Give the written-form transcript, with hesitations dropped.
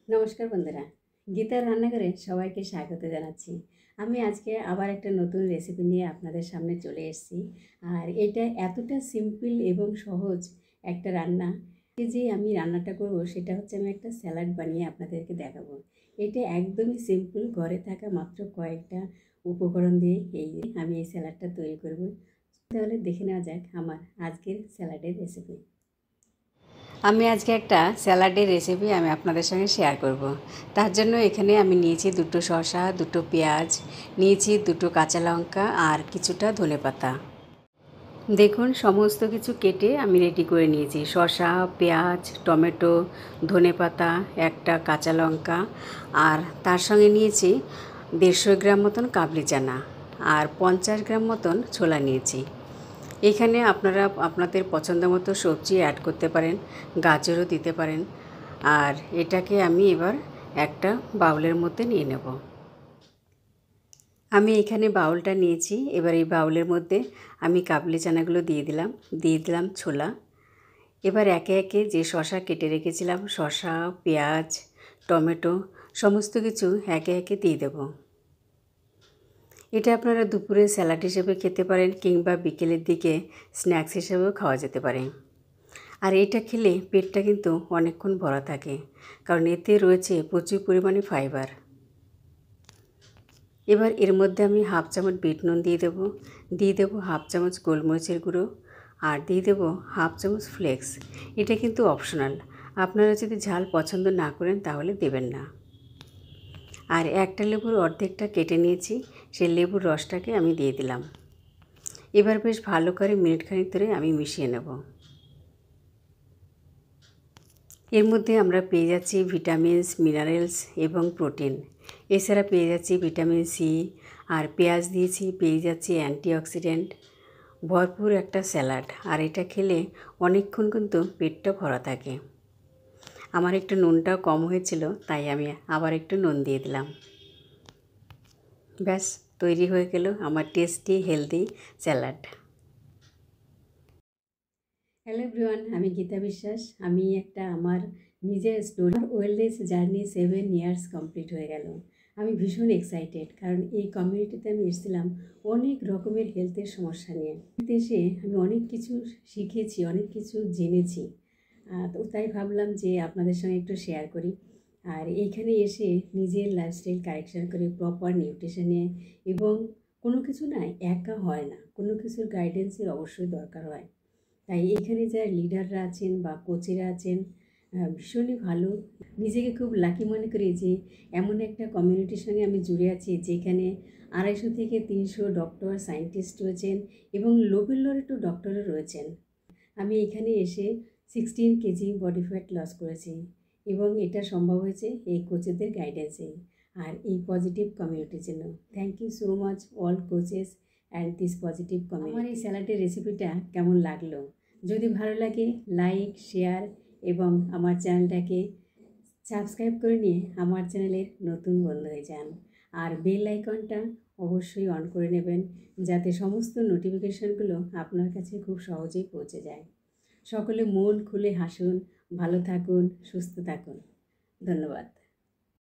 নমস্কার বন্ধুরা, গীতার রান্নাঘরে সবাইকে স্বাগত জানাচ্ছি। আমি আজকে আবার একটা নতুন রেসিপি নিয়ে আপনাদের সামনে চলে এসেছি। আর এটা এতটা সিম্পল এবং সহজ একটা রান্না যে আমি রান্নাটা করব সেটা হচ্ছে আমি একটা স্যালাড বানিয়ে আপনাদেরকে দেখাবো। এটা একদমই সিম্পল, ঘরে থাকা মাত্র কয়েকটা উপকরণ দিয়ে আমি এই স্যালাডটা তৈরি করব। তাহলে দেখে নেওয়া যাক আমার আজকের স্যালাডের রেসিপি। আমি আজকে একটা স্যালাডের রেসিপি আমি আপনাদের সঙ্গে শেয়ার করব। তার জন্য এখানে আমি নিয়েছি দুটো শসা, দুটো পেঁয়াজ, নিয়েছি দুটো কাঁচা লঙ্কা আর কিছুটা ধনেপাতা। দেখুন, সমস্ত কিছু কেটে আমি রেডি করে নিয়েছি। শসা, পেঁয়াজ, টমেটো, ধনেপাতা, একটা কাঁচা লঙ্কা, আর তার সঙ্গে নিয়েছি 150 গ্রাম মতন কাবলি চানা আর 50 গ্রাম মতন ছোলা নিয়েছি। এখানে আপনারা আপনাদের পছন্দ মতো সবজি অ্যাড করতে পারেন, গাজরও দিতে পারেন। আর এটাকে আমি এবার একটা বাউলের মধ্যে নিয়ে নেব। আমি এখানে বাউলটা নিয়েছি। এবার এই বাউলের মধ্যে আমি কাবলি চানাগুলো দিয়ে দিলাম ছোলা। এবার একে একে যে শসা কেটে রেখেছিলাম, শসা, পেঁয়াজ, টমেটো সমস্ত কিছু একে একে দিয়ে দেব। এটা আপনারা দুপুরে স্যালাড হিসেবে খেতে পারেন কিংবা বিকেলের দিকে স্ন্যাক্স হিসেবেও খাওয়া যেতে পারে। আর এটা খেলে পেটটা কিন্তু অনেকক্ষণ ভরা থাকে, কারণ এতে রয়েছে প্রচুর পরিমাণে ফাইবার। এবার এর মধ্যে আমি হাফ চামচ বিট নুন দিয়ে দেবো হাফ চামচ গোলমরিচের গুঁড়ো, আর দিয়ে দেবো হাফ চামচ ফ্লেক্স। এটা কিন্তু অপশনাল, আপনারা যদি ঝাল পছন্দ না করেন তাহলে দেবেন না। আর একটা লেবুর অর্ধেকটা কেটে নিয়েছি, সেই লেবুর রসটাকে আমি দিয়ে দিলাম। এবার বেশ ভালো করে মিনিটখানেক ধরে আমি মিশিয়ে নেব। এর মধ্যে আমরা পেয়ে যাচ্ছি ভিটামিনস, মিনারেলস এবং প্রোটিন। এছাড়া পেয়ে যাচ্ছি ভিটামিন সি, আর পেঁয়াজ দিয়েছি, পেয়ে যাচ্ছি অ্যান্টিঅক্সিডেন্ট। ভরপুর একটা স্যালাড, আর এটা খেলে অনেকক্ষণ কিন্তু পেটটা ভরা থাকে। আমার একটু নুনটাও কম হয়েছিল, তাই আমি আবার একটু নুন দিয়ে দিলাম। ব্যাস, তৈরি হয়ে গেল আমার tasty healthy salad. Hello everyone, আমি গীতা বিশ্বাস। আমি আমার নিজের story wellness journey 7 years complete হয়ে গেল। আমি ভীষণ এক্সাইটেড, কারণ এই কমিউনিটিতে আমি এসেছিলাম অনেক রকমের হেলথের সমস্যা নিয়ে। এসে আমি অনেক কিছু শিখেছি, অনেক কিছু জেনেছি। তো তাই ভাবলাম যে আপনাদের সঙ্গে একটু শেয়ার করি। আর এইখানে এসে নিজের লাইফস্টাইল কারেকশান করে প্রপার নিউট্রিশন নিয়ে, এবং কোনো কিছু না একা হয় না, কোনো কিছুর গাইডেন্সের অবশ্যই দরকার হয়। তাই এখানে যারা লিডাররা আছেন বা কোচেরা আছেন, ভীষণই ভালো। নিজেকে খুব লাকি মনে করি যে এমন একটা কমিউনিটির সঙ্গে আমি জুড়ে আছি, যেখানে 250 থেকে 300 ডক্টর, সায়েন্টিস্ট রয়েছেন এবং নোবেল লরেটো ডক্টরও রয়েছেন। আমি এখানে এসে 16 কেজি বডি ফ্যাট লস করেছি, এবং এটা সম্ভব হয়েছে এই কোচেদের গাইডেন্সে আর এই পজিটিভ কমিউনিটির জন্য। Thank you so much all coaches and this positive community. আমার এই স্যালাডের রেসিপিটা কেমন লাগলো? যদি ভালো লাগে লাইক, শেয়ার এবং আমার চ্যানেলটাকে সাবস্ক্রাইব করে নিয়ে আমার চ্যানেলের নতুন বন্ধু হয়ে যান। আর বেল আইকনটা অবশ্যই অন করে নেবেন, যাতে সমস্ত নোটিফিকেশনগুলো আপনার কাছে খুব সহজেই পৌঁছে যায়। সকলে মন খুলে হাসুন, ভালো থাকুন, সুস্থ থাকুন। ধন্যবাদ।